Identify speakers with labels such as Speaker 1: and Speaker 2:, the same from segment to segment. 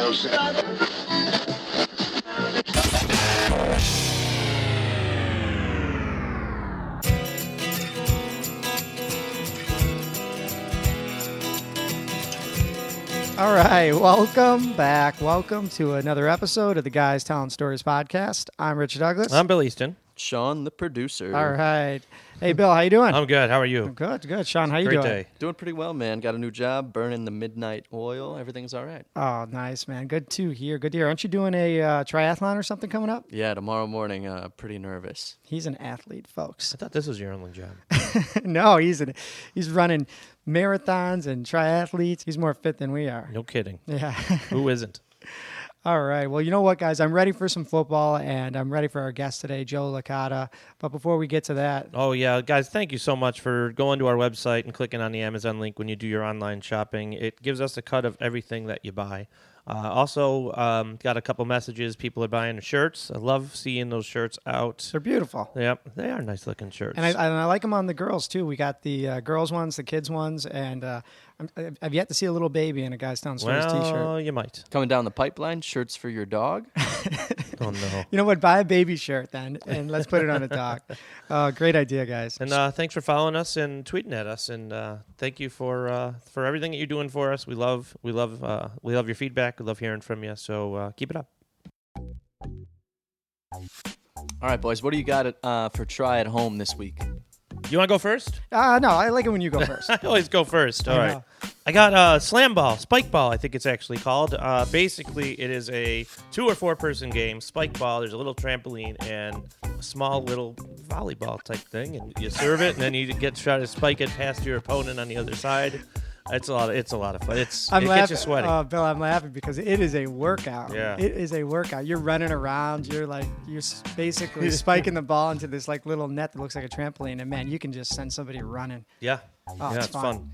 Speaker 1: All right, welcome back. Welcome to another episode of the Guys Telling Stories podcast. I'm Richard Douglas.
Speaker 2: I'm Bill Easton.
Speaker 3: Sean, the producer.
Speaker 1: All right. Hey, Bill, how you doing?
Speaker 2: I'm good. How are you?
Speaker 1: Good. Sean, how you
Speaker 2: Great
Speaker 1: doing?
Speaker 2: day.
Speaker 3: Doing pretty well, man. Got a new job, burning the midnight oil. Everything's all right.
Speaker 1: Oh, nice, man. Good to hear. Aren't you doing a triathlon or something coming up?
Speaker 3: Yeah, tomorrow morning. Pretty nervous.
Speaker 1: He's an athlete, folks.
Speaker 2: I thought this was your only job.
Speaker 1: No, he's running marathons and triathletes. He's more fit than we are.
Speaker 2: No kidding.
Speaker 1: Yeah.
Speaker 2: Who isn't?
Speaker 1: All right. Well, you know what, guys? I'm ready for some football, and I'm ready for our guest today, Joe Licata. But before we get to that...
Speaker 2: Oh, yeah. Guys, thank you so much for going to our website and clicking on the Amazon link when you do your online shopping. It gives us a cut of everything that you buy. Also, got a couple messages. People are buying shirts. I love seeing those shirts out.
Speaker 1: They're beautiful.
Speaker 2: Yep. They are nice-looking shirts.
Speaker 1: And I like them on the girls, too. We got the girls' ones, the kids' ones, and I've yet to see a little baby in a Guys Telling Stories t-shirt.
Speaker 2: Well, you might.
Speaker 3: Coming down the pipeline, shirts for your dog.
Speaker 2: Oh, no.
Speaker 1: You know what? Buy a baby shirt, then, and let's put it on a dog. Great idea, guys.
Speaker 2: And thanks for following us and tweeting at us. And thank you for everything that you're doing for us. We love your feedback. We love hearing from you. So keep it up.
Speaker 3: All right, boys. What do you got for try at home this week?
Speaker 2: You want to go first?
Speaker 1: No, I like it when you go first.
Speaker 2: I always go first. All
Speaker 1: I
Speaker 2: right.
Speaker 1: know.
Speaker 2: I got slam ball, spike ball, I think it's actually called. Basically, it is a 2 or 4 person game. Spike ball, there's a little trampoline and a small little volleyball type thing. And you serve it, and then you try to spike it past your opponent on the other side. It's a lot of fun. It gets you sweating.
Speaker 1: Bill, I'm laughing because it is a workout.
Speaker 2: Yeah.
Speaker 1: It is a workout. You're running around. You're basically spiking the ball into this little net that looks like a trampoline, and man, you can just send somebody running.
Speaker 2: Yeah.
Speaker 1: Oh,
Speaker 2: It's fun.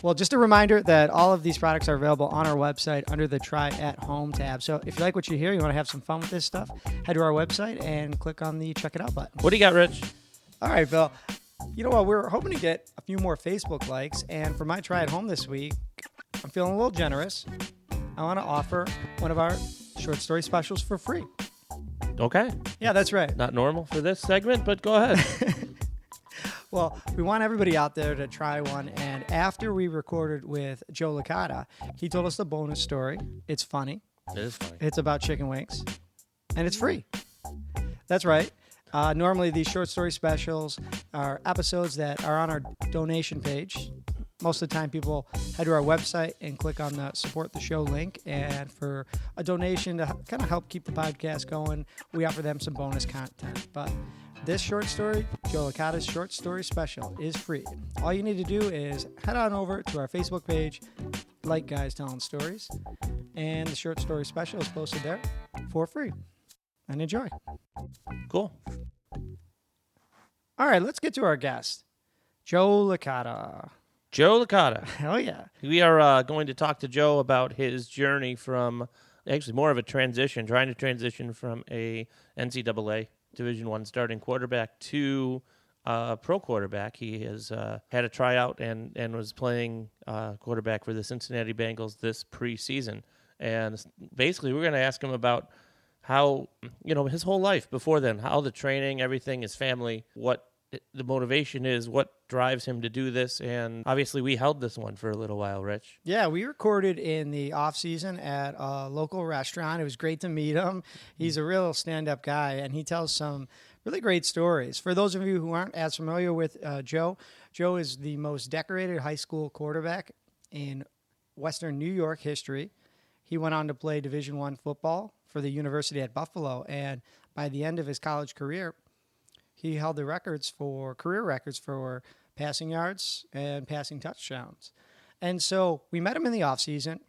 Speaker 1: Well, just a reminder that all of these products are available on our website under the Try at Home tab. So if you like what you hear, you want to have some fun with this stuff, head to our website and click on the Check It Out button.
Speaker 2: What do you got, Rich?
Speaker 1: All right, Bill. You know what? We're hoping to get a few more Facebook likes. And for my Try at Home this week, I'm feeling a little generous. I want to offer one of our short story specials for free.
Speaker 2: Okay.
Speaker 1: Yeah, that's right.
Speaker 2: Not normal for this segment, but go ahead.
Speaker 1: Well, we want everybody out there to try one. And after we recorded with Joe Licata, he told us the bonus story. It's funny.
Speaker 2: It is funny.
Speaker 1: It's about chicken wings. And it's free. That's right. Normally, these short story specials are episodes that are on our donation page. Most of the time, people head to our website and click on the support the show link. And for a donation to kind of help keep the podcast going, we offer them some bonus content. But this short story, Joe Licata's short story special, is free. All you need to do is head on over to our Facebook page, like Guys Telling Stories, and the short story special is posted there for free. And enjoy.
Speaker 2: Cool.
Speaker 1: All right, let's get to our guest, Joe Licata.
Speaker 2: Joe Licata.
Speaker 1: Hell yeah.
Speaker 2: We are going to talk to Joe about his journey from, actually more of a transition, trying to transition from a NCAA Division I starting quarterback to pro quarterback. He has had a tryout and was playing quarterback for the Cincinnati Bengals this preseason. And basically, we're going to ask him about how, his whole life before then, how the training, everything, his family, what the motivation is, what drives him to do this. And obviously we held this one for a little while, Rich.
Speaker 1: Yeah, we recorded in the off season at a local restaurant. It was great to meet him. He's a real stand-up guy, and he tells some really great stories. For those of you who aren't as familiar with Joe is the most decorated high school quarterback in Western New York history. He went on to play Division I football for the University at Buffalo, and by the end of his college career, he held the career records for passing yards and passing touchdowns. And so we met him in the offseason.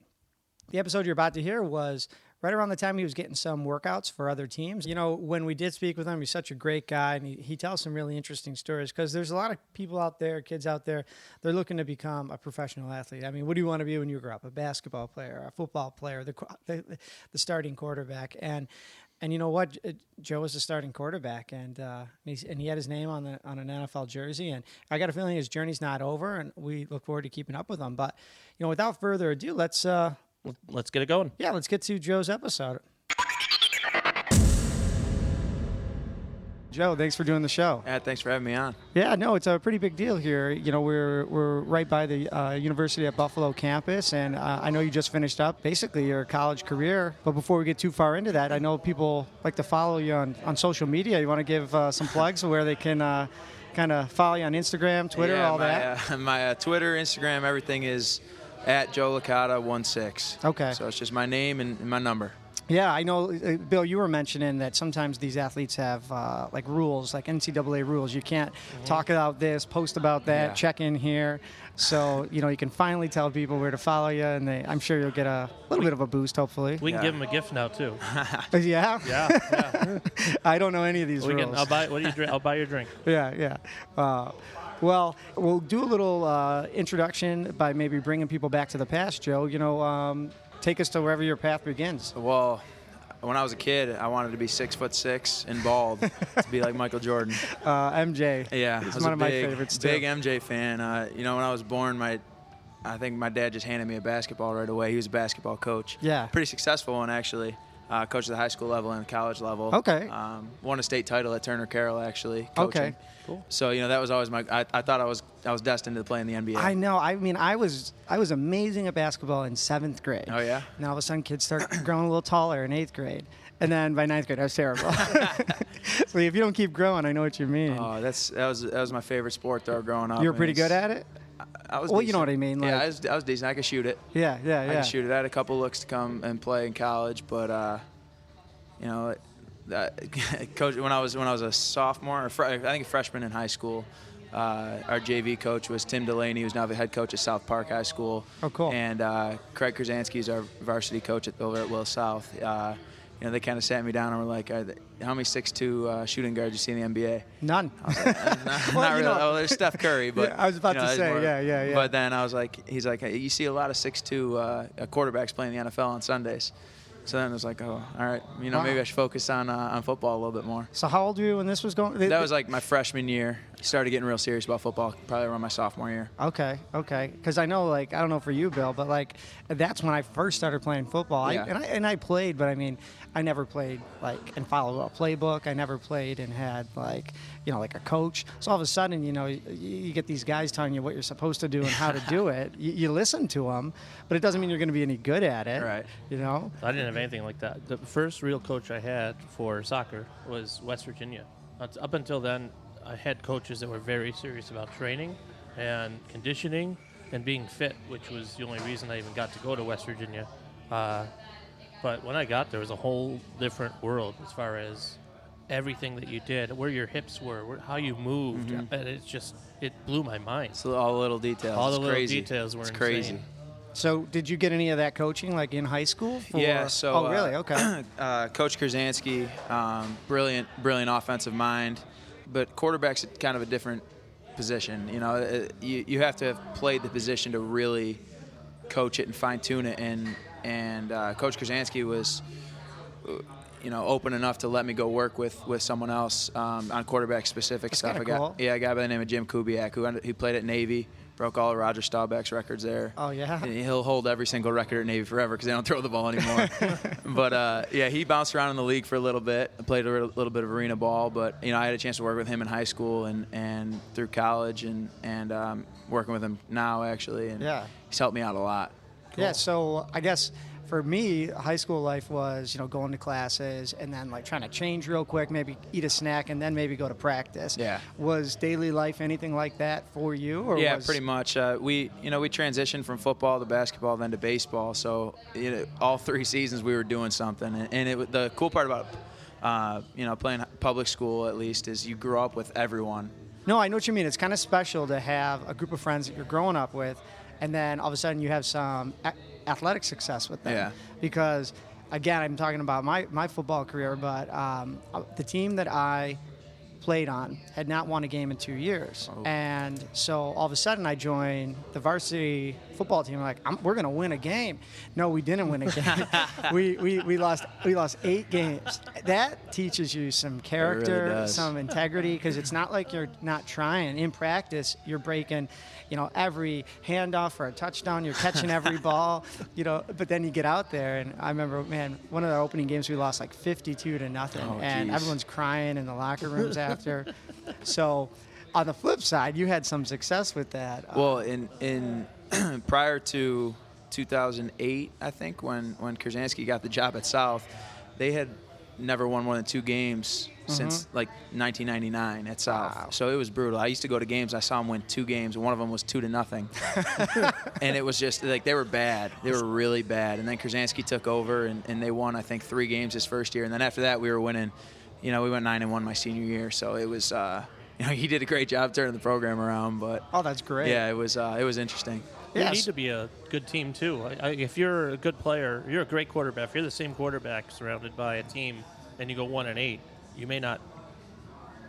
Speaker 1: The episode you're about to hear was right around the time he was getting some workouts for other teams. When we did speak with him, he's such a great guy, and he tells some really interesting stories because there's a lot of people out there, kids out there, they're looking to become a professional athlete. I mean, what do you want to be when you grow up? A basketball player, a football player, the starting quarterback. And you know what? Joe was the starting quarterback, and he had his name on an NFL jersey. And I got a feeling his journey's not over, and we look forward to keeping up with him. But without further ado, let's
Speaker 2: let's get it going.
Speaker 1: Yeah, let's get to Joe's episode. Joe, thanks for doing the show.
Speaker 4: Yeah, thanks for having me on.
Speaker 1: Yeah, no, it's a pretty big deal here. You know, we're right by the University at Buffalo campus, and I know you just finished up basically your college career. But before we get too far into that, I know people like to follow you on social media. You want to give some plugs where they can kind of follow you on Instagram, Twitter, all that?
Speaker 4: My Twitter, Instagram, everything is at Joe Licata 16.
Speaker 1: Okay.
Speaker 4: So it's just my name and my number.
Speaker 1: Yeah, I know, Bill, you were mentioning that sometimes these athletes have like rules, like NCAA rules. You can't talk about this, post about that, check in here. So, you know, you can finally tell people where to follow you, and I'm sure you'll get a little bit of a boost, hopefully.
Speaker 2: We can give them a gift now, too.
Speaker 1: Yeah?
Speaker 2: Yeah.
Speaker 1: I don't know any of these rules.
Speaker 2: I'll buy, what do you drink? I'll buy your drink.
Speaker 1: Yeah. Well, we'll do a little introduction by maybe bringing people back to the past, Joe. You know, take us to wherever your path begins.
Speaker 4: Well, when I was a kid, I wanted to be 6'6" and bald to be like Michael Jordan.
Speaker 1: MJ.
Speaker 4: Yeah,
Speaker 1: he's
Speaker 4: I was
Speaker 1: one
Speaker 4: a
Speaker 1: of
Speaker 4: big,
Speaker 1: my favorites too.
Speaker 4: Big MJ fan. You know, when I was born, I think my dad just handed me a basketball right away. He was a basketball coach.
Speaker 1: Yeah.
Speaker 4: Pretty successful one, actually. Coached at the high school level and college level.
Speaker 1: Okay.
Speaker 4: Won a state title at Turner Carroll, actually. Coaching.
Speaker 1: Okay.
Speaker 2: Cool.
Speaker 4: So, you know, that was always I thought I was destined to play in the NBA.
Speaker 1: I know. I mean, I was amazing at basketball in 7th grade.
Speaker 4: Oh, yeah?
Speaker 1: And all of a sudden, kids start growing a little taller in 8th grade. And then by 9th grade, I was terrible. So if you don't keep growing, I know what you mean.
Speaker 4: Oh, that was my favorite sport, though, growing up.
Speaker 1: You were pretty good at it?
Speaker 4: I was
Speaker 1: Well,
Speaker 4: decent.
Speaker 1: you know what I mean. Like,
Speaker 4: yeah, I was decent. I could shoot it.
Speaker 1: Yeah.
Speaker 4: I could shoot it. I had a couple looks to come and play in college, but, you know, coach, when I was a sophomore, I think a freshman in high school, our JV coach was Tim Delaney, who's now the head coach at South Park High School.
Speaker 1: Oh, cool.
Speaker 4: And Craig Krasansky is our varsity coach over at Will South. You know, they kind of sat me down and were like, how many 6'2" shooting guards you see in the NBA?
Speaker 1: None.
Speaker 4: Not really. Oh, there's Steph Curry, but
Speaker 1: yeah, I was about to say,
Speaker 4: more,
Speaker 1: yeah.
Speaker 4: But then I was like, he's like, you see a lot of 6'2" quarterbacks playing in the NFL on Sundays. So then it was like, oh, all right, you know, maybe I should focus on football a little bit more.
Speaker 1: So how old were you when this was going?
Speaker 4: That was like my freshman year. Started getting real serious about football probably around my sophomore year.
Speaker 1: Okay. Because I know, like, I don't know for you, Bill, but like that's when I first started playing football.
Speaker 4: Yeah.
Speaker 1: I played, but I mean, I never played like and followed a playbook. I never played and had like, you know, like a coach. So all of a sudden, you know, you get these guys telling you what you're supposed to do and how to do it. You listen to them, but it doesn't mean you're going to be any good at it.
Speaker 4: Right.
Speaker 1: You know.
Speaker 2: I didn't have anything like that. The first real coach I had for soccer was West Virginia. Up until then, I had coaches that were very serious about training and conditioning and being fit, which was the only reason I even got to go to West Virginia. But when I got there, it was a whole different world as far as everything that you did, where your hips were, how you moved. And it blew my mind.
Speaker 4: So all the little details.
Speaker 2: All the
Speaker 4: it's
Speaker 2: little
Speaker 4: crazy.
Speaker 2: details were
Speaker 4: it's
Speaker 2: insane.
Speaker 4: crazy.
Speaker 1: So did you get any of that coaching like in high school?
Speaker 4: Yeah. So.
Speaker 1: Oh, really? Okay.
Speaker 4: Coach Krasansky, brilliant offensive mind, but quarterback's kind of a different position. You know, you have to have played the position to really coach it and fine tune it. And Coach Krasansky was, you know, open enough to let me go work with someone else on quarterback specific
Speaker 1: That's
Speaker 4: stuff.
Speaker 1: cool.
Speaker 4: A guy by the name of Jim Kubiak who played at Navy. Broke all of Roger Staubach's records there.
Speaker 1: Oh, yeah?
Speaker 4: And he'll hold every single record at Navy forever because they don't throw the ball anymore. But, yeah, he bounced around in the league for a little bit. I played a little bit of arena ball. But, you know, I had a chance to work with him in high school and through college and working with him now, actually. And he's helped me out a lot.
Speaker 1: Cool. Yeah, so I guess for me, high school life was, you know, going to classes and then like trying to change real quick, maybe eat a snack and then maybe go to practice.
Speaker 4: Yeah.
Speaker 1: Was daily life anything like that for you? Or
Speaker 4: yeah, pretty much. We transitioned from football to basketball, then to baseball. So all 3 seasons we were doing something. And the cool part about playing public school at least is you grow up with everyone.
Speaker 1: No, I know what you mean. It's kind of special to have a group of friends that you're growing up with, and then all of a sudden you have some athletic success with them.
Speaker 4: Yeah.
Speaker 1: Because, again, I'm talking about my football career, but the team that I played on had not won a game in 2 years. And so all of a sudden I joined the varsity football team. I'm like, we're going to win a game. No, we didn't win a game. we lost 8 games. That teaches you some character,
Speaker 3: does.
Speaker 1: some integrity, because it's not like you're not trying. In practice, you're breaking, every handoff for a touchdown. You're catching every ball, but then you get out there. And I remember, man, one of our opening games, we lost like 52-0. And
Speaker 3: geez.
Speaker 1: everyone's crying in the locker rooms after. So on the flip side, you had some success with that.
Speaker 4: Well, in prior to 2008, I think, when Krasinski got the job at South, they had never won more than 2 games since like 1999 at South.
Speaker 1: Wow.
Speaker 4: So it was brutal. I used to go to games. I saw them win 2 games, and one of them was 2-0. And it was just like they were bad. They were really bad. And then Krasinski took over, and they won, I think, 3 games his first year. And then after that, we were winning. We went 9-1 my senior year. So it was, he did a great job turning the program around. But
Speaker 1: Oh, that's great.
Speaker 4: yeah, it was interesting.
Speaker 2: You
Speaker 1: Yes.
Speaker 2: need to be a good team, too. If you're a good player, you're a great quarterback. If you're the same quarterback surrounded by a team and you go 1-8, you may not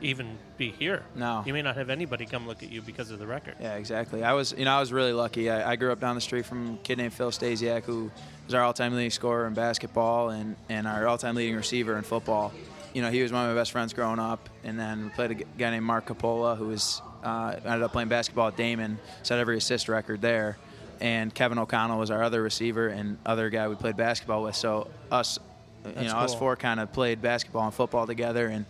Speaker 2: even be here.
Speaker 4: No.
Speaker 2: You may not have anybody come look at you because of the record.
Speaker 4: Yeah, exactly. I was really lucky. I grew up down the street from a kid named Phil Stasiak, who was our all-time leading scorer in basketball and our all-time leading receiver in football. He was one of my best friends growing up. And then we played a guy named Mark Coppola, who was ended up playing basketball at Damon, set every assist record there. And Kevin O'Connell was our other receiver and other guy we played basketball with. So us
Speaker 1: cool.
Speaker 4: 4 kind of played basketball and football together. And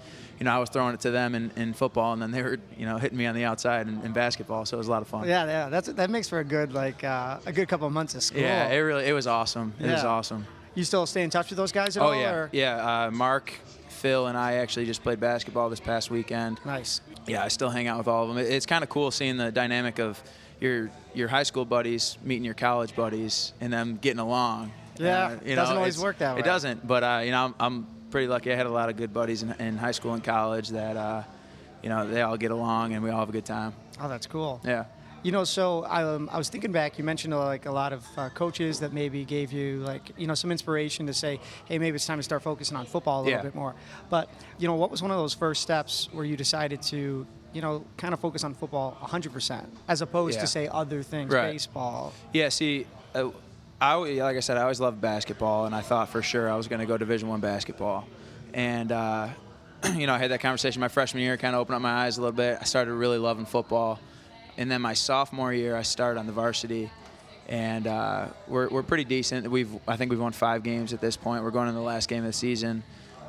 Speaker 4: I was throwing it to them in football, and then they were, hitting me on the outside in basketball. So it was a lot of fun.
Speaker 1: Yeah, that makes for a good a good couple of months of school.
Speaker 4: Yeah, it was awesome. It was
Speaker 1: Yeah.
Speaker 4: awesome.
Speaker 1: You still stay in touch with those guys at all?
Speaker 4: Oh yeah,
Speaker 1: Or?
Speaker 4: yeah. Mark, Phil, and I actually just played basketball this past weekend.
Speaker 1: Nice.
Speaker 4: Yeah, I still hang out with all of them. It's kind of cool seeing the dynamic of your high school buddies meeting your college buddies and them getting along.
Speaker 1: Yeah, doesn't always work that way.
Speaker 4: It doesn't, but I'm pretty lucky. I had a lot of good buddies in high school and college that they all get along and we all have a good time.
Speaker 1: Oh, that's cool.
Speaker 4: Yeah.
Speaker 1: So I was thinking back. You mentioned a lot of coaches that maybe gave you some inspiration to say, hey, maybe it's time to start focusing on football a little bit more. But what was one of those first steps where you decided to kind of focus on football 100% as opposed to say other things,
Speaker 4: Right.
Speaker 1: baseball?
Speaker 4: Yeah. See, like I said, I always loved basketball, and I thought for sure I was going to go Division I basketball. And I had that conversation my freshman year, kind of opened up my eyes a little bit. I started really loving football. And then my sophomore year, I started on the varsity, and we're pretty decent. I think we've won 5 games at this point. We're going into the last game of the season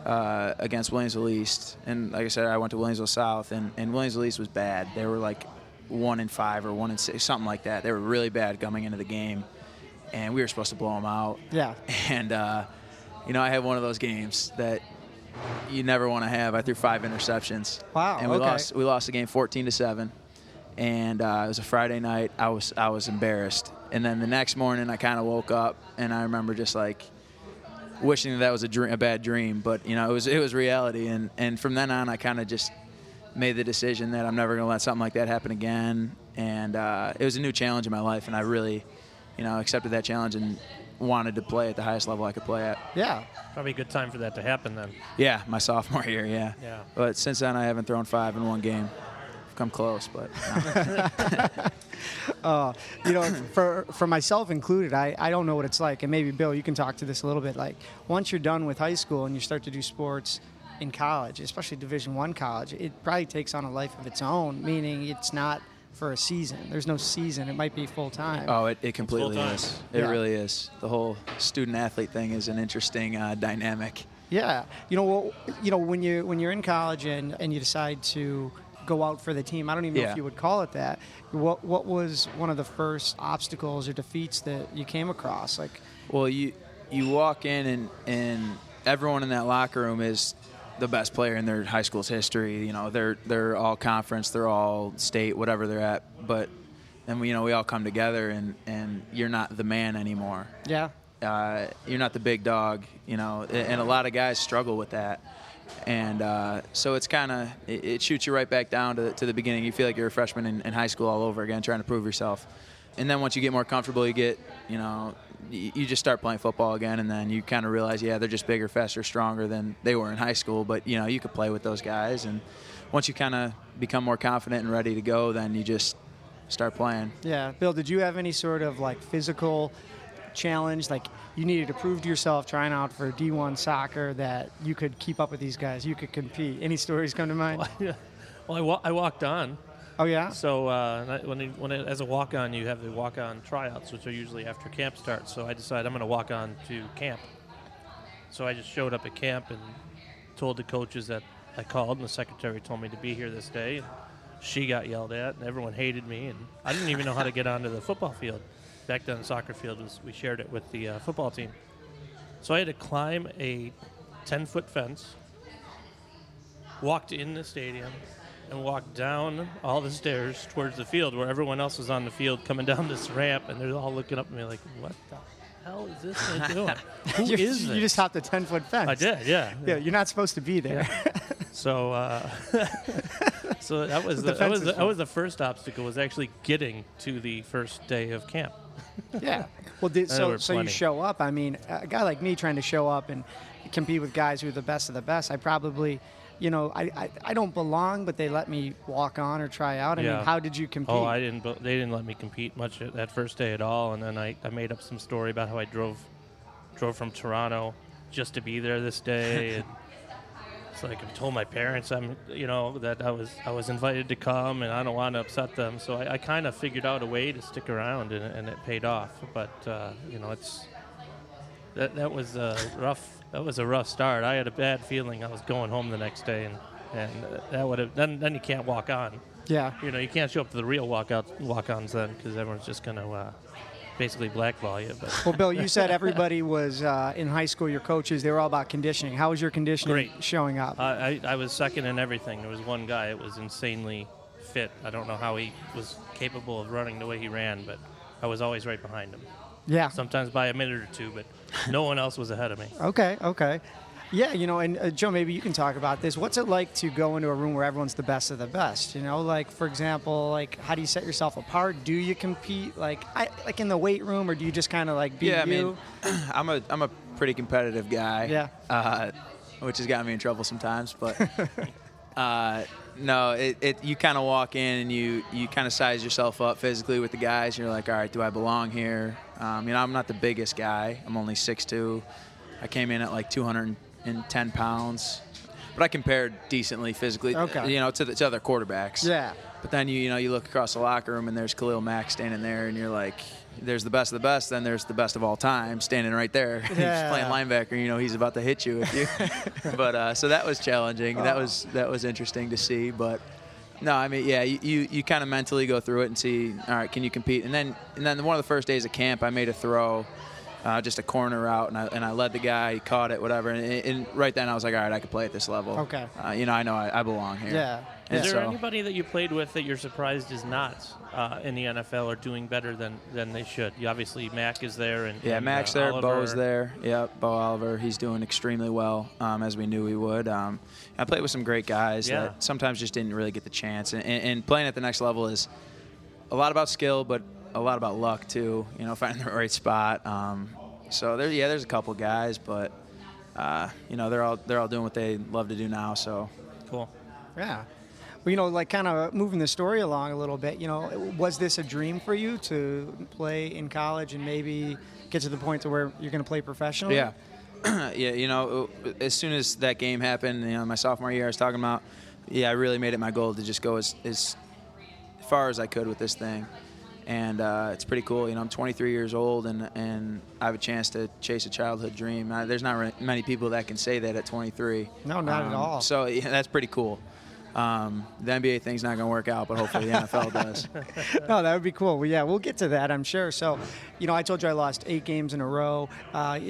Speaker 4: against Williamsville East. And like I said, I went to Williamsville South, and Williamsville East was bad. They were like 1-5 or 1-6, something like that. They were really bad coming into the game, and we were supposed to blow them out.
Speaker 1: Yeah.
Speaker 4: And I had one of those games that you never want to have. I threw 5 interceptions.
Speaker 1: Wow.
Speaker 4: And we
Speaker 1: okay.
Speaker 4: lost the game 14-7. And it was a Friday night. I was embarrassed. And then the next morning, I kind of woke up, and I remember just like wishing that was a bad dream. But it was reality. And from then on, I kind of just made the decision that I'm never going to let something like that happen again. And it was a new challenge in my life, and I really, accepted that challenge and wanted to play at the highest level I could play at.
Speaker 1: Yeah.
Speaker 2: Probably a good time for that to happen then.
Speaker 4: Yeah, my sophomore year. Yeah.
Speaker 2: Yeah.
Speaker 4: But since then, I haven't thrown 5 in one game. Come close, but no.
Speaker 1: For myself included, I don't know what it's like, and maybe Bill, you can talk to this a little bit. Like once you're done with high school and you start to do sports in college, especially Division I college, it probably takes on a life of its own. Meaning it's not for a season. There's no season. It might be full time.
Speaker 4: Oh, it completely
Speaker 2: full-time.
Speaker 4: is. It
Speaker 1: Yeah.
Speaker 4: really is. The whole student athlete thing is an interesting dynamic.
Speaker 1: Yeah. When you're in college and you decide to go out for the team, I don't even know
Speaker 4: Yeah.
Speaker 1: if you would call it that. What was one of the first obstacles or defeats that you came across? Like,
Speaker 4: Well, you walk in and everyone in that locker room is the best player in their high school's history. They're all conference, they're all state, whatever they're at. But then we all come together and you're not the man anymore.
Speaker 1: yeah.
Speaker 4: You're not the big dog, and a lot of guys struggle with that. And so it's kind of, it shoots you right back down to the beginning. You feel like you're a freshman in high school all over again, trying to prove yourself. And then once you get more comfortable, you just start playing football again, and then you kind of realize, yeah, they're just bigger, faster, stronger than they were in high school. But, you could play with those guys. And once you kind of become more confident and ready to go, then you just start playing.
Speaker 1: Yeah. Bill, did you have any sort of like physical challenge, like you needed to prove to yourself trying out for D1 soccer that you could keep up with these guys, you could compete? Any stories come to mind?
Speaker 2: Well, I walked on.
Speaker 1: Oh, yeah?
Speaker 2: So as a walk-on, you have the walk-on tryouts, which are usually after camp starts. So I decided I'm going to walk on to camp. So I just showed up at camp and told the coaches that I called, and the secretary told me to be here this day. And she got yelled at, and everyone hated me, and I didn't even know how to get onto the football field. Back then, the soccer field we shared it with the football team. So I had to climb a 10-foot fence, walked in the stadium, and walked down all the stairs towards the field where everyone else was on the field coming down this ramp, and they're all looking up at me like, what the hell is this thing doing? Who is this?
Speaker 1: You just hopped a 10-foot fence.
Speaker 2: I did, yeah.
Speaker 1: Yeah, you're not supposed to be there.
Speaker 2: So so that was the first obstacle, was actually getting to the first day of camp.
Speaker 1: Yeah. Well, so you show up. I mean, a guy like me trying to show up and compete with guys who are the best of the best, I probably, I don't belong, but they let me walk on or try out. I mean, how did you compete?
Speaker 2: Oh, they didn't let me compete much that first day at all. And then I made up some story about how I drove from Toronto just to be there this day. And it's like I told my parents that I was invited to come, and I don't want to upset them. So I kind of figured out a way to stick around, and it paid off. But that was a rough start. I had a bad feeling I was going home the next day, and that would have then you can't walk on.
Speaker 1: Yeah.
Speaker 2: You can't show up to the real walk-ons then, because everyone's just gonna basically blackball you. But
Speaker 1: well, Bill, you said everybody was in high school, your coaches, they were all about conditioning. How was your conditioning showing up?
Speaker 2: I was second in everything. There was one guy that was insanely fit. I don't know how he was capable of running the way he ran, but I was always right behind him.
Speaker 1: Yeah.
Speaker 2: Sometimes by a minute or two, but no one else was ahead of me.
Speaker 1: Okay. Yeah, and Joe, maybe you can talk about this. What's it like to go into a room where everyone's the best of the best? Like, for example, like, how do you set yourself apart? Do you compete, like in the weight room, or do you just kind of, like, be you?
Speaker 4: I mean, I'm a pretty competitive guy.
Speaker 1: Yeah.
Speaker 4: Which has gotten me in trouble sometimes, but no, you kind of walk in and you kind of size yourself up physically with the guys. You're like, all right, do I belong here? I'm not the biggest guy. I'm only 6'2". I came in at like 210 pounds, but I compared decently physically, to the other quarterbacks.
Speaker 1: Yeah.
Speaker 4: But then you look across the locker room and there's Khalil Mack standing there, and you're like, there's the best of the best, then there's the best of all time standing right there.
Speaker 1: Yeah.
Speaker 4: He's playing linebacker, he's about to hit you if you. But so that was challenging. That was interesting to see. But no, I mean, yeah, you kind of mentally go through it and see, all right, can you compete? And then one of the first days of camp, I made a throw. Just a corner route, and I led the guy. He caught it, whatever. And right then I was like, all right, I can play at this level.
Speaker 1: Okay.
Speaker 4: I know I belong here.
Speaker 1: Yeah.
Speaker 2: Is there anybody that you played with that you're surprised is not in the NFL or doing better than they should? Obviously, Mac is there. And
Speaker 4: Mac's there.
Speaker 2: Oliver.
Speaker 4: Bo's there. Yeah, Bo Oliver. He's doing extremely well, as we knew he would. I played with some great guys that sometimes just didn't really get the chance. And playing at the next level is a lot about skill, but a lot about luck too. Finding the right spot. So there's a couple guys, but they're all doing what they love to do now. So
Speaker 2: cool.
Speaker 1: Yeah. Well, like kind of moving the story along a little bit. Was this a dream for you to play in college and maybe get to the point to where you're going to play professionally?
Speaker 4: Yeah. Yeah. As soon as that game happened, my sophomore year, I was talking about. Yeah, I really made it my goal to just go as far as I could with this thing. And it's pretty cool. I'm 23 years old, and I have a chance to chase a childhood dream. There's not many people that can say that at 23.
Speaker 1: No, not at all.
Speaker 4: So that's pretty cool. The NBA thing's not going to work out, but hopefully the NFL does.
Speaker 1: No, that would be cool. Well, yeah, we'll get to that, I'm sure. So, I told you I lost 8 games in a row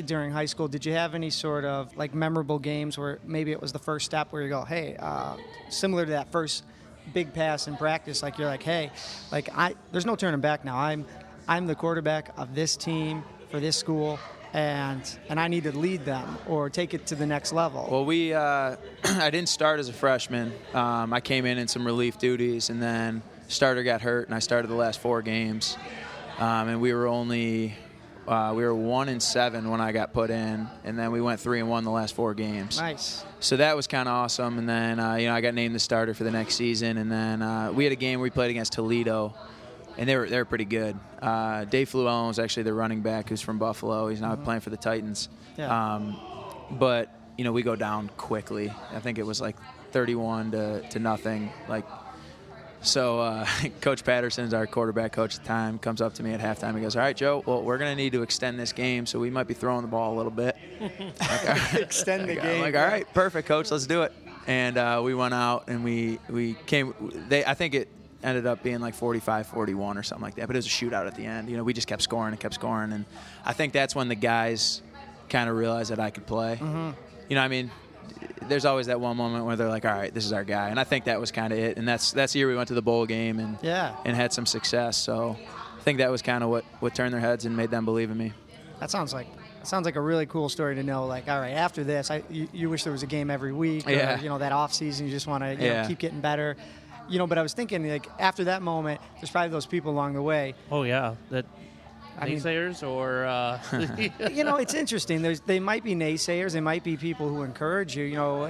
Speaker 1: during high school. Did you have any sort of, like, memorable games where maybe it was the first step where you go, hey, similar to that first big pass in practice, like you're like, hey, like there's no turning back now. I'm the quarterback of this team for this school, and I need to lead them or take it to the next level.
Speaker 4: Well, I didn't start as a freshman. I came in some relief duties, and then starter got hurt, and I started the last 4 games. And we were only We were 1-7 when I got put in, and then we went 3-1 the last 4 games.
Speaker 1: Nice.
Speaker 4: So that was kind of awesome. And then I got named the starter for the next season. And then we had a game where we played against Toledo, and they were pretty good. Dave Fluellen was actually the running back who's from Buffalo. He's now playing for the Titans.
Speaker 1: Yeah.
Speaker 4: But we go down quickly. I think it was like 31 to nothing. So Coach Patterson's our quarterback coach at the time, comes up to me at halftime. He goes, "All right, Joe, well, we're going to need to extend this game, so we might be throwing the ball a little bit."
Speaker 1: Extend the game.
Speaker 4: I'm like, "All right, perfect, Coach, let's do it." And we went out, and we came. I think it ended up being like 45-41 or something like that, but it was a shootout at the end. We just kept scoring and kept scoring, and I think that's when the guys kind of realized that I could play. Mm-hmm. There's always that one moment where they're like, "All right, this is our guy," and I think that was kind of it. And that's the year we went to the bowl game and had some success. So I think that was kind of what turned their heads and made them believe in me.
Speaker 1: That sounds like a really cool story to know. Like, all right, after this, you wish there was a game every week. Or, that off season, you just want to keep getting better. But I was thinking, like, after that moment, there's probably those people along the way.
Speaker 2: Oh yeah, naysayers or
Speaker 1: it's interesting. They might be naysayers. They might be people who encourage you. No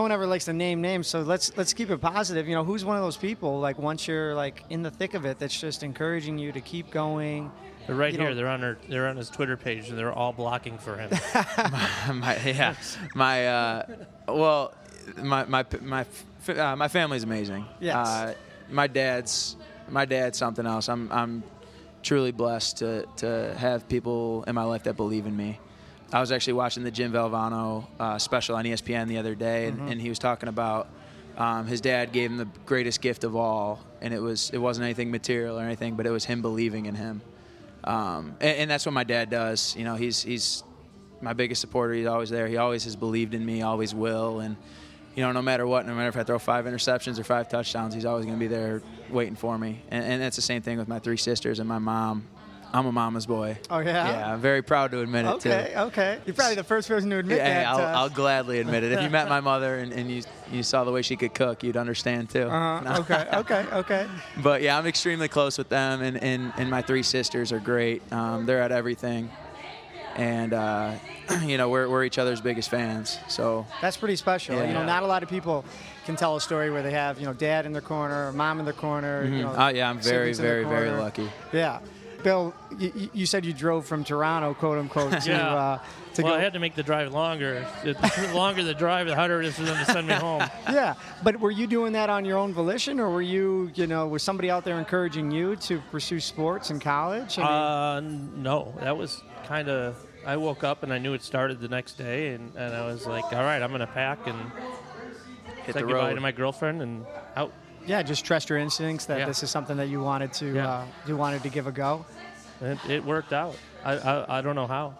Speaker 1: one ever likes to name names, so let's keep it positive. Who's one of those people, like, once you're like in the thick of it, that's just encouraging you to keep going?
Speaker 2: They're right here. They're on his Twitter page, and they're all blocking for him.
Speaker 4: My family's amazing.
Speaker 1: Yes.
Speaker 4: My dad's something else. I'm truly blessed to have people in my life that believe in me. I was actually watching the Jim Valvano special on ESPN the other day, and he was talking about his dad gave him the greatest gift of all, and it wasn't anything material or anything, but it was him believing in him. And that's what my dad does. He's my biggest supporter. He's always there. He always has believed in me, always will, and no matter what, no matter if I throw 5 interceptions or 5 touchdowns, he's always going to be there waiting for me. And that's the same thing with my 3 sisters and my mom. I'm a mama's boy.
Speaker 1: Oh, yeah?
Speaker 4: Yeah, I'm very proud to admit it, too.
Speaker 1: Okay. You're probably the first person to admit that.
Speaker 4: I'll gladly admit it. If you met my mother and you saw the way she could cook, you'd understand, too.
Speaker 1: Okay.
Speaker 4: But, yeah, I'm extremely close with them, and my 3 sisters are great. They're at everything. And, we're each other's biggest fans. So
Speaker 1: that's pretty special.
Speaker 4: Yeah.
Speaker 1: Not a lot of people can tell a story where they have, dad in their corner or mom in their corner.
Speaker 4: I'm very, very, very lucky.
Speaker 1: Yeah. Bill, you said you drove from Toronto, quote unquote, to go.
Speaker 2: I had to make the drive longer. The longer the drive, the harder it is for them to send me home.
Speaker 1: Yeah, but were you doing that on your own volition, or were you, was somebody out there encouraging you to pursue sports in college?
Speaker 2: No, that was kind of. I woke up and I knew it started the next day, and I was like, all right, I'm going to pack and say goodbye to my girlfriend and out.
Speaker 1: Yeah, just trust your instincts that this is something that you wanted to give a go.
Speaker 2: It worked out. I don't know how.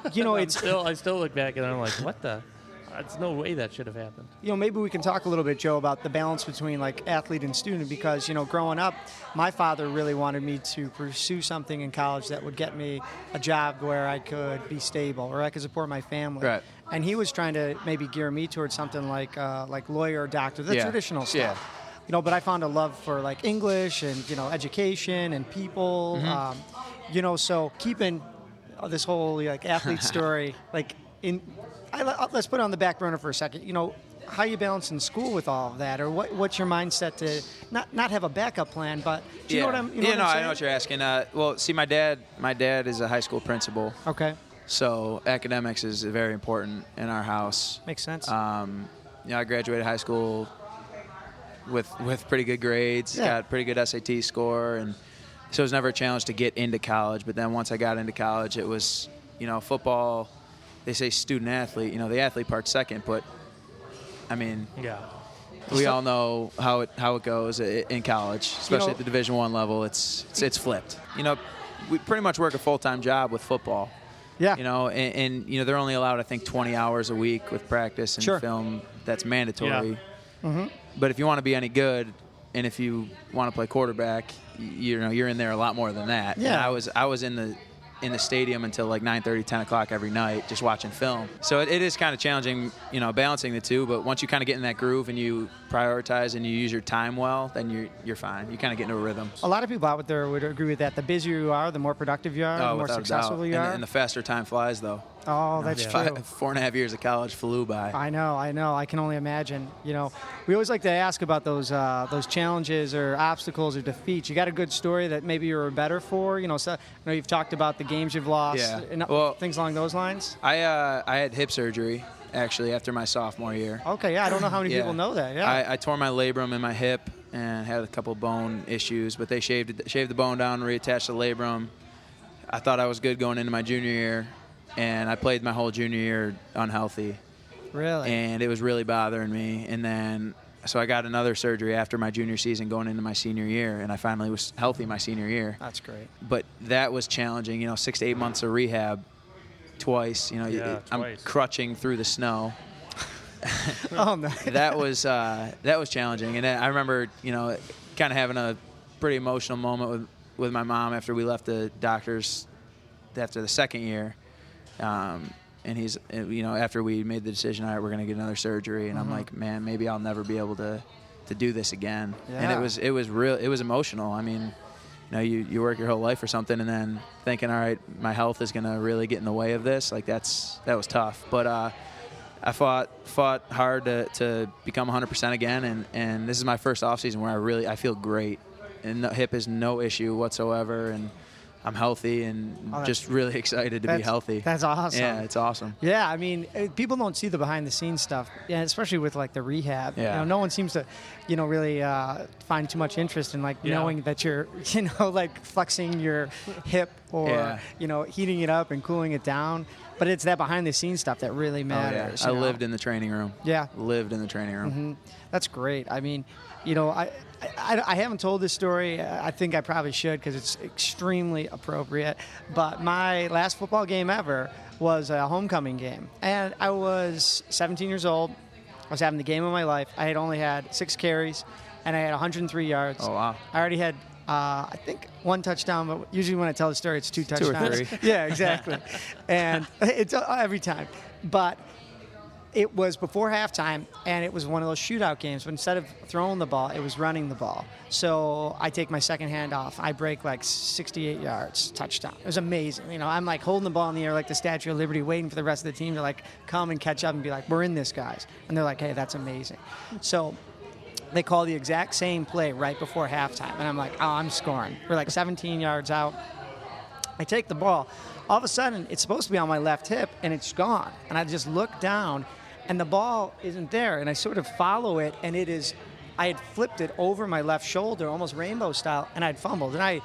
Speaker 2: I still look back and I'm like, what the? There's no way that should have happened.
Speaker 1: Maybe we can talk a little bit, Joe, about the balance between like athlete and student, because growing up, my father really wanted me to pursue something in college that would get me a job where I could be stable or I could support my family.
Speaker 4: Right.
Speaker 1: And he was trying to maybe gear me towards something like lawyer or doctor, the traditional stuff.
Speaker 4: Yeah.
Speaker 1: But I found a love for like English and education and people. So keeping this whole like athlete story let's put it on the back burner for a second. How you balancing school with all of that, or what's your mindset to not have a backup plan, but do you know what I'm?
Speaker 4: I know what you're asking. My dad is a high school principal.
Speaker 1: Okay.
Speaker 4: So academics is very important in our house.
Speaker 1: Makes sense.
Speaker 4: I graduated high school with pretty good grades, got pretty good SAT score, and so it was never a challenge to get into college. But then once I got into college, it was, football. They say student athlete. The athlete part's second, but we all know how it goes in college, especially at the Division I level. It's flipped. We pretty much work a full-time job with football.
Speaker 1: Yeah.
Speaker 4: And they're only allowed, I think, 20 hours a week with practice and film. That's mandatory.
Speaker 1: Yeah. Mm-hmm.
Speaker 4: But if you want to be any good, and if you want to play quarterback, you're in there a lot more than that.
Speaker 1: Yeah.
Speaker 4: And I was in the stadium until like 9:30, 10 o'clock every night, just watching film. So it is kind of challenging, balancing the two. But once you kind of get in that groove and you prioritize and you use your time well, then you're fine. You kind of get into a rrhythm.
Speaker 1: A lot of people out there would agree with that. The busier you are, the more productive you are, the more
Speaker 4: without a
Speaker 1: successful
Speaker 4: doubt.
Speaker 1: you are.
Speaker 4: And the faster time flies, though.
Speaker 1: Oh, that's true.
Speaker 4: 4.5 years of college flew by.
Speaker 1: I know. I can only imagine. We always like to ask about those challenges or obstacles or defeats. You got a good story that maybe you were better for? So I know you've talked about the games you've lost, and things along those lines.
Speaker 4: I had hip surgery actually after my sophomore year.
Speaker 1: Okay, yeah, I don't know how many people know that. Yeah,
Speaker 4: I tore my labrum in my hip and had a couple bone issues, but they shaved the bone down, reattached the labrum. I thought I was good going into my junior year. And I played my whole junior year unhealthy.
Speaker 1: Really?
Speaker 4: And it was really bothering me. And then, so I got another surgery after my junior season going into my senior year. And I finally was healthy my senior year.
Speaker 1: That's great.
Speaker 4: But that was challenging, 6 to 8 months of rehab twice.
Speaker 2: Twice.
Speaker 4: I'm crutching through the snow.
Speaker 1: Oh, no.
Speaker 4: That was challenging. And I remember, kind of having a pretty emotional moment with my mom after we left the doctors after the second year. And he's, after we made the decision, all right, we're going to get another surgery. And I'm like, man, maybe I'll never be able to do this again.
Speaker 1: Yeah.
Speaker 4: And it was emotional. I mean, you work your whole life for something and then thinking, all right, my health is going to really get in the way of this. Like that was tough. But, I fought hard to become 100% again. And this is my first offseason where I feel great. And the hip is no issue whatsoever. And I'm healthy and just really excited to be healthy.
Speaker 1: That's awesome.
Speaker 4: Yeah, it's awesome.
Speaker 1: Yeah, I mean, people don't see the behind-the-scenes stuff, especially with like the rehab.
Speaker 4: Yeah.
Speaker 1: No one seems to, really find too much interest in knowing that you're, like flexing your hip or heating it up and cooling it down. But it's that behind-the-scenes stuff that really matters.
Speaker 4: I lived in the training room.
Speaker 1: Yeah,
Speaker 4: lived in the training room.
Speaker 1: Mm-hmm. That's great. I mean, I haven't told this story. I think I probably should because it's extremely appropriate. But my last football game ever was a homecoming game. And I was 17 years old. I was having the game of my life. I had only had 6 carries, and I had 103 yards.
Speaker 4: Oh, wow.
Speaker 1: I already had, I think, 1 touchdown. But usually when I tell the story, it's 2 touchdowns.
Speaker 4: 2 or 3.
Speaker 1: Yeah, exactly. And it's every time. But it was before halftime, and it was one of those shootout games. But instead of throwing the ball, it was running the ball. So I take my second hand off. I break like 68 yards, touchdown. It was amazing. I'm like holding the ball in the air like the Statue of Liberty, waiting for the rest of the team to like come and catch up and be like, we're in this, guys. And they're like, hey, that's amazing. So they call the exact same play right before halftime. And I'm like, oh, I'm scoring. We're like 17 yards out. I take the ball. All of a sudden, it's supposed to be on my left hip, and it's gone. And I just look down, and the ball isn't there, and I sort of follow it, and it is, I had flipped it over my left shoulder, almost rainbow style, and I'd fumbled. And I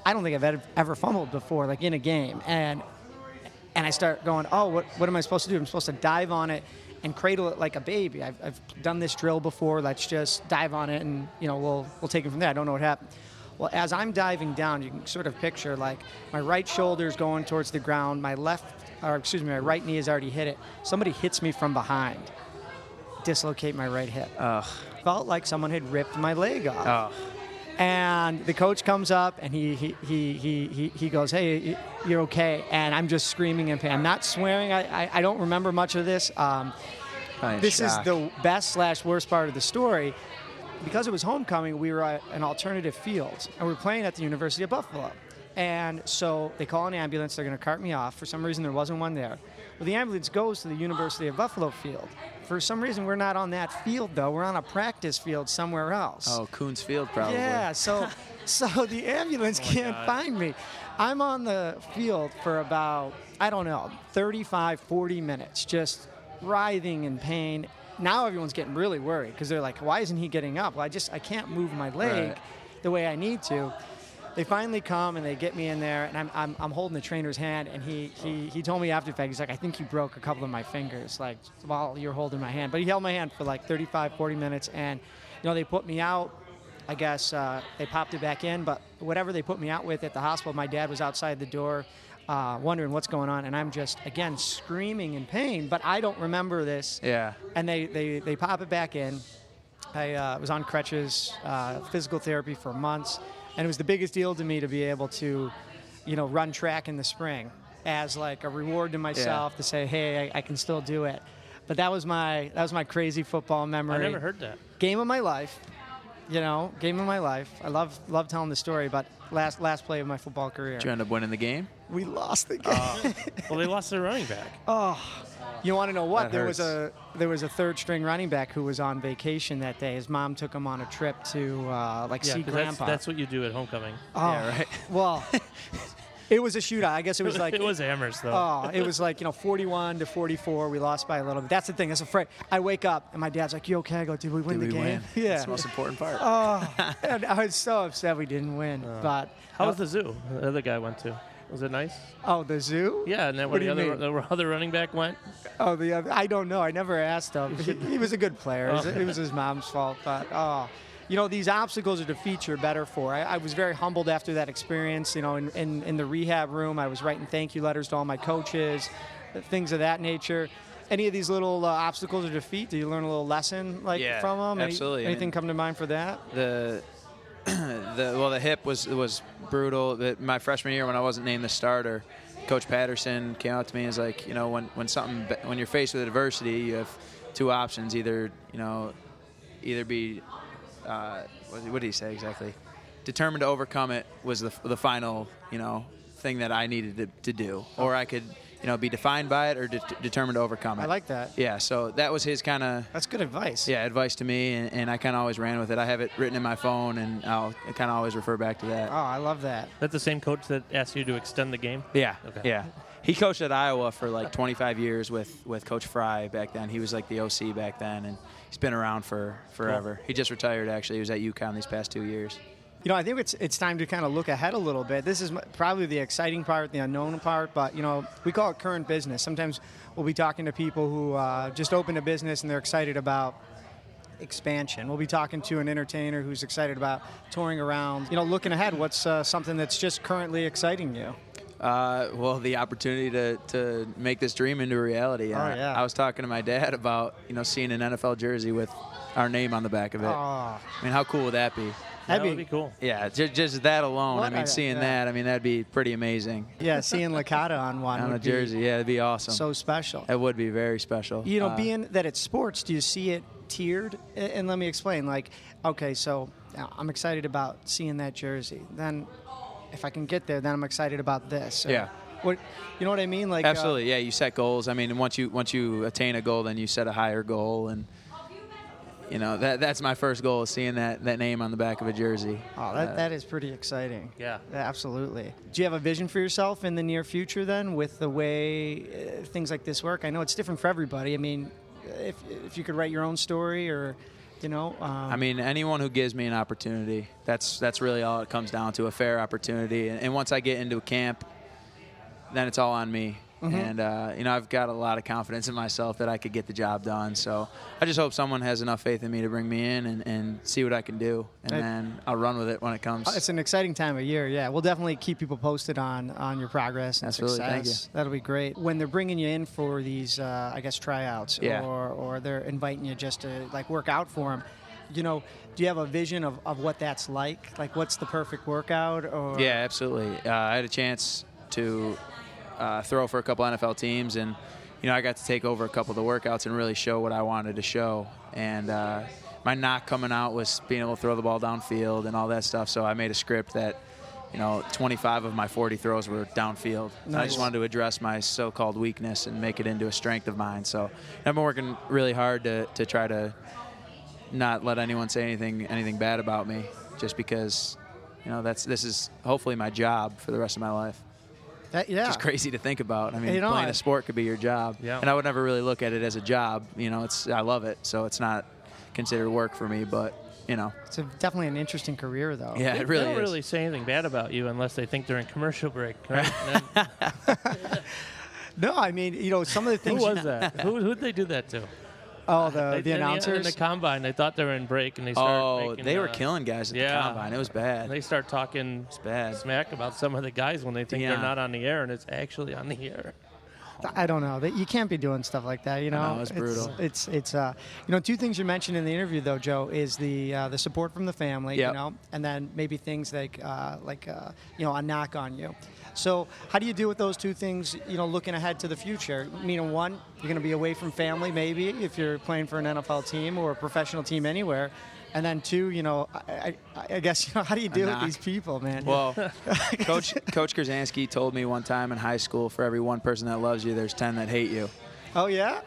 Speaker 1: don't think I've ever fumbled before, like in a game. And I start going, oh, what am I supposed to do? I'm supposed to dive on it and cradle it like a baby. I've done this drill before. Let's just dive on it, and we'll take it from there. I don't know what happened. Well, as I'm diving down, you can sort of picture like my right shoulder's going towards the ground, my right knee has already hit it. Somebody hits me from behind, dislocate my right hip. Felt like someone had ripped my leg off. And the coach comes up and he goes, hey, you're okay. And I'm just screaming in pain. I'm not swearing. I don't remember much of this. This is the best/worst part of the story. Because it was homecoming, we were at an alternative field, and we were playing at the University of Buffalo. And so they call an ambulance. They're going to cart me off. For some reason, there wasn't one there. Well, the ambulance goes to the University of Buffalo field. For some reason, we're not on that field, though. We're on a practice field somewhere else.
Speaker 4: Oh, Coons Field, probably.
Speaker 1: Yeah, so the ambulance can't find me. I'm on the field for about, 35, 40 minutes, just writhing in pain. Now everyone's getting really worried because they're like, why isn't he getting up? Well, I can't move my leg the way I need to. They finally come and they get me in there, and I'm holding the trainer's hand, and he told me after the fact, he's like, I think you broke a couple of my fingers, like, while you're holding my hand. But he held my hand for like 35, 40 minutes, and they put me out. I guess they popped it back in, but whatever they put me out with at the hospital, my dad was outside the door wondering what's going on, and I'm just, again, screaming in pain, but I don't remember this.
Speaker 4: Yeah.
Speaker 1: And they pop it back in. I was on crutches, physical therapy for months, and it was the biggest deal to me to be able to, run track in the spring as like a reward to myself to say, hey, I can still do it. But that was my crazy football memory.
Speaker 2: I never heard that.
Speaker 1: game of my life. Game of my life. I love telling the story, but last play of my football career.
Speaker 4: Did you end up winning the game?
Speaker 1: We lost the game.
Speaker 2: Well, they lost their running back.
Speaker 1: Oh, you want to know what?
Speaker 4: That hurts.
Speaker 1: There was a third string running back who was on vacation that day. His mom took him on a trip to see
Speaker 2: 'cause
Speaker 1: Grandpa.
Speaker 2: that's what you do at homecoming.
Speaker 1: Oh,
Speaker 4: Yeah, right.
Speaker 1: Well, it was a shootout. I guess it was like
Speaker 2: It was Amherst, though.
Speaker 1: Oh, it was like 41-44. We lost by a little bit. That's the thing. That's afraid. I wake up and my dad's like, "You okay?" I go, "Did we win
Speaker 4: Did
Speaker 1: the
Speaker 4: we
Speaker 1: game?"
Speaker 4: win?
Speaker 1: Yeah.
Speaker 4: That's the most important part.
Speaker 1: Oh, and I was so upset we didn't win. But
Speaker 2: How was the zoo the other guy went to? Was it nice?
Speaker 1: Oh, the zoo?
Speaker 2: Yeah, and then
Speaker 1: What
Speaker 2: where
Speaker 1: do you
Speaker 2: the other running back went?
Speaker 1: Oh, the other. I don't know. I never asked him. He was a good player. It was his mom's fault. But these obstacles or defeats you're better for. I was very humbled after that experience. In the rehab room, I was writing thank you letters to all my coaches, things of that nature. Any of these little obstacles or defeat? Do you learn a little lesson from them?
Speaker 4: Absolutely.
Speaker 1: Anything come to mind for that?
Speaker 4: The hip was brutal. My freshman year, when I wasn't named the starter, Coach Patterson came out to me and was like, when you're faced with adversity, you have two options: either be what did he say exactly? Determined to overcome it was the final thing that I needed to do, or I could be defined by it or determined to overcome it.
Speaker 1: I like that.
Speaker 4: Yeah, so that was his kind of.
Speaker 1: That's good advice.
Speaker 4: Yeah, advice to me, and I kind of always ran with it. I have it written in my phone, and I'll kind of always refer back to that.
Speaker 1: Oh, I love that.
Speaker 2: That's the same coach that asked you to extend the game?
Speaker 4: Yeah,
Speaker 2: Okay.
Speaker 4: yeah. He coached at Iowa for like 25 years with Coach Fry back then. He was like the OC back then, and he's been around for forever.
Speaker 2: Cool.
Speaker 4: He just retired, actually. He was at UConn these past 2 years.
Speaker 1: I think it's time to kind of look ahead a little bit. This is probably the exciting part, the unknown part, but, we call it current business. Sometimes we'll be talking to people who just opened a business and they're excited about expansion. We'll be talking to an entertainer who's excited about touring around. Looking ahead, what's something that's just currently exciting you?
Speaker 4: Well, the opportunity to make this dream into a reality.
Speaker 1: Oh, yeah.
Speaker 4: I was talking to my dad about, seeing an NFL jersey with our name on the back of it.
Speaker 1: Oh.
Speaker 4: I mean, how cool would that be?
Speaker 2: That would be cool.
Speaker 4: Yeah, just that alone.
Speaker 1: What?
Speaker 4: I mean, seeing
Speaker 1: Yeah.
Speaker 4: that, that'd be pretty amazing.
Speaker 1: Yeah, seeing Licata on one
Speaker 4: On
Speaker 1: would
Speaker 4: a jersey, yeah, it'd be
Speaker 1: be
Speaker 4: awesome.
Speaker 1: so special.
Speaker 4: That would be very special.
Speaker 1: Being that it's sports, do you see it tiered? And let me explain. Okay, so I'm excited about seeing that jersey. Then if I can get there, then I'm excited about this. Or
Speaker 4: Yeah.
Speaker 1: What, you know what I mean?
Speaker 4: Absolutely, yeah. You set goals. I mean, once you attain a goal, then you set a higher goal, and that's my first goal, is seeing that name on the back of a jersey.
Speaker 1: Oh, that is pretty exciting.
Speaker 2: Yeah.
Speaker 1: Absolutely. Do you have a vision for yourself in the near future then, with the way things like this work? I know it's different for everybody. I mean, if you could write your own story, or
Speaker 4: I mean, anyone who gives me an opportunity, that's really all it comes down to, a fair opportunity. And once I get into a camp, then it's all on me. Mm-hmm. And I've got a lot of confidence in myself that I could get the job done. So I just hope someone has enough faith in me to bring me in and see what I can do, and then I'll run with it when it comes.
Speaker 1: It's an exciting time of year. Yeah, we'll definitely keep people posted on your progress and
Speaker 4: Absolutely,
Speaker 1: success.
Speaker 4: thank you.
Speaker 1: That'll be great. When they're bringing you in for these, tryouts,
Speaker 4: Yeah.
Speaker 1: or they're inviting you just to work out for them. Do you have a vision of what that's like? Like, what's the perfect workout? Or
Speaker 4: Yeah, absolutely. I had a chance to throw for a couple NFL teams, and I got to take over a couple of the workouts and really show what I wanted to show. And my knock coming out was being able to throw the ball downfield and all that stuff. So I made a script that 25 of my 40 throws were downfield.
Speaker 1: Nice.
Speaker 4: I just wanted to address my so-called weakness and make it into a strength of mine. So I've been working really hard to try to not let anyone say anything bad about me, just because this is hopefully my job for the rest of my life.
Speaker 1: Yeah.
Speaker 4: It's crazy to think about. I mean,
Speaker 1: You know,
Speaker 4: playing a sport could be your job.
Speaker 2: Yeah.
Speaker 4: And I would never really look at it as a job. I love it, so it's not considered work for me, but,
Speaker 1: It's definitely an interesting career, though.
Speaker 4: Yeah,
Speaker 2: They
Speaker 4: it really
Speaker 2: don't
Speaker 4: is.
Speaker 2: really say anything bad about you unless they think they're in commercial break, right?
Speaker 1: No, I mean, some of the
Speaker 2: Who
Speaker 1: things.
Speaker 2: was that? Who'd they do that to?
Speaker 1: Oh,
Speaker 2: They-
Speaker 1: the
Speaker 2: in
Speaker 1: announcers.
Speaker 2: in the combine, they thought they were in break, and they started
Speaker 4: Oh,
Speaker 2: making,
Speaker 4: they were killing guys at the
Speaker 2: yeah.
Speaker 4: combine. It was bad.
Speaker 2: And they start talking
Speaker 4: bad.
Speaker 2: smack about some of the guys when they think they're
Speaker 4: Yeah.
Speaker 2: not on the air, and it's actually on the air.
Speaker 1: I don't know. You can't be doing stuff like that, you know.
Speaker 4: I know, it's brutal.
Speaker 1: It's two things you mentioned in the interview though, Joe, is the support from the family,
Speaker 4: Yep.
Speaker 1: you know, and then maybe things like a knock on you. So how do you deal with those two things, you know, looking ahead to the future? Meaning, one, you're going to be away from family maybe if you're playing for an NFL team or a professional team anywhere. And then two, you know, I guess, you know, how do you deal with these people, man?
Speaker 4: Well, Coach Krasansky told me one time in high school, for every one person that loves you, there's 10 that hate you.
Speaker 1: Oh, yeah?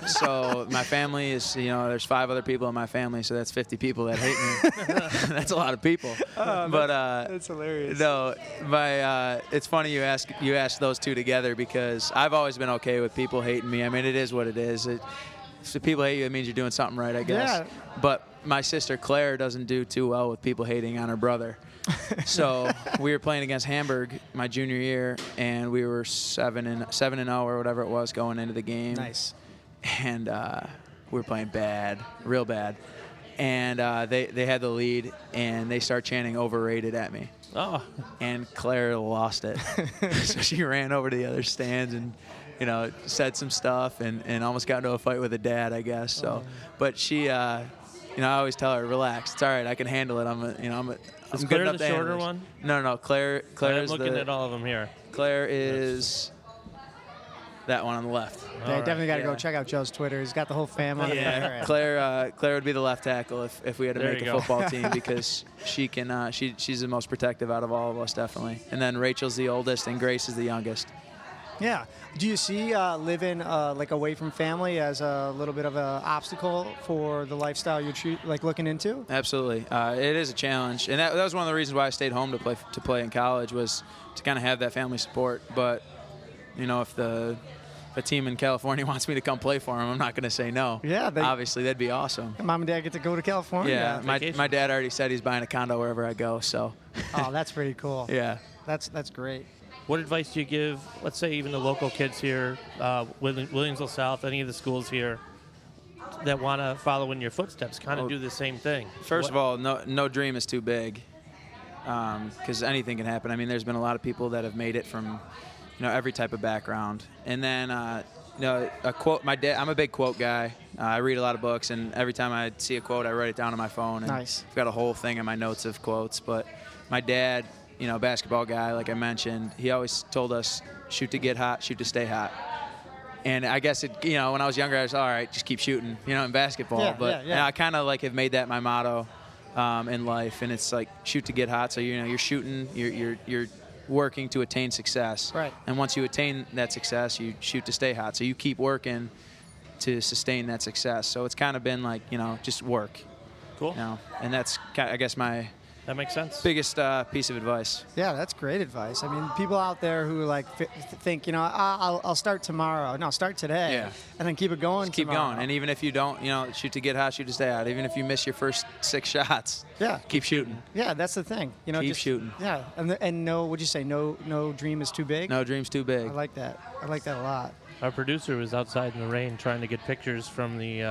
Speaker 4: So my family is, you know, there's 5 other people in my family, so that's 50 people that hate me. That's a lot of people.
Speaker 1: That's hilarious.
Speaker 4: No, it's funny you ask those two together because I've always been okay with people hating me. I mean, it is what it is. If people hate you, it means you're doing something right, I guess.
Speaker 1: Yeah.
Speaker 4: But my sister Claire doesn't do too well with people hating on her brother. So we were playing against Hamburg my junior year, and we were 7-0 or whatever it was going into the game.
Speaker 1: Nice.
Speaker 4: And we were playing bad, real bad. And they had the lead, and they start chanting "overrated" at me.
Speaker 2: Oh.
Speaker 4: And Claire lost it. So she ran over to the other stands and, you know, said some stuff and almost got into a fight with her dad, I guess. So, but she, you know, I always tell her, relax. It's all right. I can handle it. I'm
Speaker 2: Is
Speaker 4: good
Speaker 2: Claire
Speaker 4: enough
Speaker 2: the
Speaker 4: to handle
Speaker 2: shorter
Speaker 4: this.
Speaker 2: one?
Speaker 4: No. Claire
Speaker 2: I'm
Speaker 4: is
Speaker 2: looking at all of them here.
Speaker 4: Claire is that one on the left.
Speaker 1: Yeah,
Speaker 2: All
Speaker 1: definitely got to
Speaker 4: yeah.
Speaker 1: go check out Joe's Twitter. He's got the whole family.
Speaker 4: Yeah, Claire would be the left tackle if we had to
Speaker 2: There
Speaker 4: make
Speaker 2: you
Speaker 4: a
Speaker 2: go.
Speaker 4: football team because she can she's the most protective out of all of us, definitely. And then Rachel's the oldest and Grace is the youngest.
Speaker 1: Yeah. Do you see living like away from family as a little bit of an obstacle for the lifestyle you're looking into?
Speaker 4: Absolutely, it is a challenge, and that was one of the reasons why I stayed home to play in college was to kind of have that family support. But you know, if a team in California wants me to come play for them, I'm not going to say no.
Speaker 1: Yeah,
Speaker 4: obviously that'd be awesome.
Speaker 1: Mom and Dad get to go to California.
Speaker 4: Yeah,
Speaker 2: vacation.
Speaker 4: my dad already said he's buying a condo wherever I go. So
Speaker 1: Oh, that's pretty cool.
Speaker 4: yeah.
Speaker 1: That's great.
Speaker 2: What advice do you give, let's say even the local kids here, Williamsville South, any of the schools here that want to follow in your footsteps, kind of do the same thing?
Speaker 4: First of all, no dream is too big, because anything can happen. I mean, there's been a lot of people that have made it from, you know, every type of background. And then, you know, a quote. My dad. I'm a big quote guy. I read a lot of books, and every time I see a quote, I write it down on my phone. And
Speaker 1: Nice.
Speaker 4: I've got a whole thing in my notes of quotes. But my dad, you know, basketball guy, like I mentioned, he always told us, shoot to get hot, shoot to stay hot. And I guess you know, when I was younger, I was all right, just keep shooting, you know, in basketball.
Speaker 1: Yeah,
Speaker 4: but
Speaker 1: yeah.
Speaker 4: I kind of like have made that my motto in life, and it's like shoot to get hot. So you know, you're shooting, you're working to attain success.
Speaker 1: Right.
Speaker 4: And once you attain that success, you shoot to stay hot. So you keep working to sustain that success. So it's kind of been like, you know, just work.
Speaker 2: Cool.
Speaker 4: You know, and that's I guess my
Speaker 2: That makes sense.
Speaker 4: biggest piece of advice.
Speaker 1: Yeah, that's great advice. I mean, people out there who like think, you know, I'll start tomorrow. No, start today.
Speaker 4: Yeah.
Speaker 1: And then keep it going.
Speaker 4: Just keep
Speaker 1: tomorrow.
Speaker 4: going. And even if you don't, you know, shoot to get hot, shoot to stay hot. Even if you miss your first 6 shots,
Speaker 1: Yeah.
Speaker 4: keep shooting.
Speaker 1: Yeah, that's the thing. You know,
Speaker 4: Keep
Speaker 1: just
Speaker 4: shooting.
Speaker 1: Yeah, and no, what'd you say? No dream is too big.
Speaker 4: No dream's too big.
Speaker 1: I like that. I like that a lot.
Speaker 2: Our producer was outside in the rain trying to get pictures from the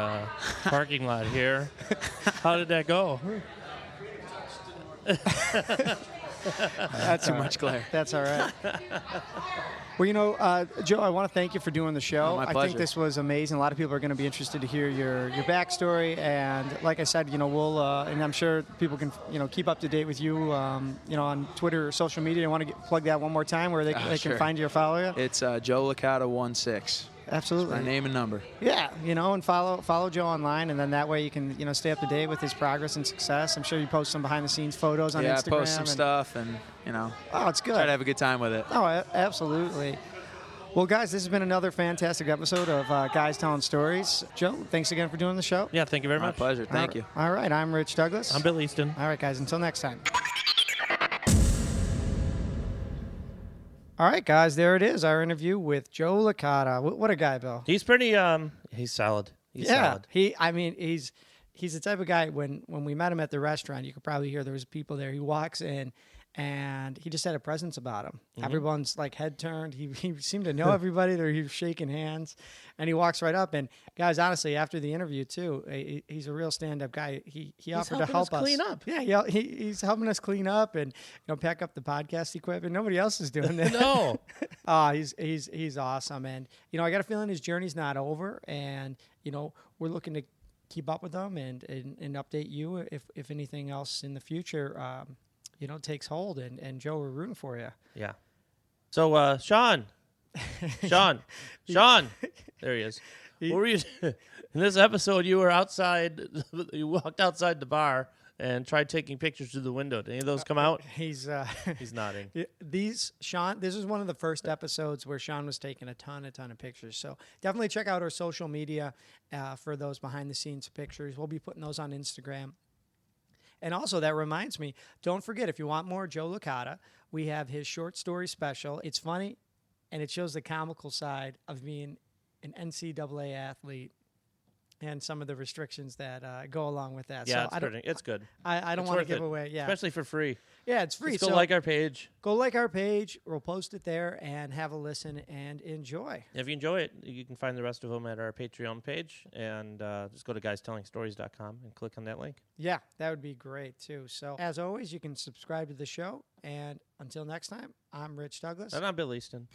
Speaker 2: parking lot here. How did that go?
Speaker 1: That's
Speaker 4: Too
Speaker 1: all
Speaker 4: much glare.
Speaker 1: That's all right. Well, you know, Joe, I want to thank you for doing the show.
Speaker 4: Oh, my
Speaker 1: I think
Speaker 4: pleasure.
Speaker 1: this was amazing. A lot of people are going to be interested to hear your backstory, and like I said, you know, we'll and I'm sure people can, you know, keep up to date with you, you know, on Twitter or social media. I want to plug that one more time where they
Speaker 4: Sure.
Speaker 1: can find you or follow you.
Speaker 4: It's Joe Licata 16.
Speaker 1: Absolutely.
Speaker 4: My name and number.
Speaker 1: Yeah, you know, and follow Joe online, and then that way you can, you know, stay up to date with his progress and success. I'm sure you post some behind the scenes photos on
Speaker 4: Yeah,
Speaker 1: Instagram.
Speaker 4: I post some stuff and, you know,
Speaker 1: Oh, it's good.
Speaker 4: try to have a good time with it.
Speaker 1: Oh, absolutely. Well, guys, this has been another fantastic episode of Guys Telling Stories. Joe, thanks again for doing the show.
Speaker 2: Yeah, thank you very
Speaker 4: My
Speaker 2: much.
Speaker 4: pleasure. Thank you.
Speaker 1: All right, I'm Rich Douglas.
Speaker 2: I'm Bill Easton.
Speaker 1: All right, guys, until next time. All right, guys, there it is, our interview with Joe Licata. What a guy, Bill.
Speaker 2: He's pretty, he's solid. He's solid.
Speaker 1: He's the type of guy, when we met him at the restaurant, you could probably hear there was people there. He walks in, and he just had a presence about him.
Speaker 2: Mhm.
Speaker 1: Everyone's like head turned. He seemed to know everybody. He was shaking hands, and he walks right up. And guys, honestly, after the interview too, he's a real stand-up guy. He offered to help us
Speaker 2: clean up.
Speaker 1: Yeah, he's helping us clean up and pack up the podcast equipment. Nobody else is doing that.
Speaker 2: No.
Speaker 1: He's awesome, and I got a feeling his journey's not over, and we're looking to keep up with him and update you if anything else in the future takes hold. And Joe, we're rooting for you.
Speaker 2: Yeah. So Sean, there he is. What were you in this episode? You were outside. You walked outside the bar and tried taking pictures through the window. Did any of those come out?
Speaker 1: He's
Speaker 2: nodding.
Speaker 1: Sean, this is one of the first episodes where Sean was taking a ton of pictures. So definitely check out our social media for those behind the scenes pictures. We'll be putting those on Instagram. And also, that reminds me, don't forget, if you want more Joe Licata, we have his short story special. It's funny, and it shows the comical side of being an NCAA athlete and some of the restrictions that go along with that.
Speaker 2: Yeah,
Speaker 1: so
Speaker 2: it's good.
Speaker 1: I don't want to give away. Yeah,
Speaker 2: especially for free.
Speaker 1: Yeah, it's free.
Speaker 2: Just go
Speaker 1: so
Speaker 2: like our page.
Speaker 1: Go like our page. We'll post it there and have a listen and enjoy.
Speaker 2: If you enjoy it, you can find the rest of them at our Patreon page, and just go to guystellingstories.com and click on that link.
Speaker 1: Yeah, that would be great too. So as always, you can subscribe to the show. And until next time, I'm Rich Douglas.
Speaker 2: And I'm Bill Easton.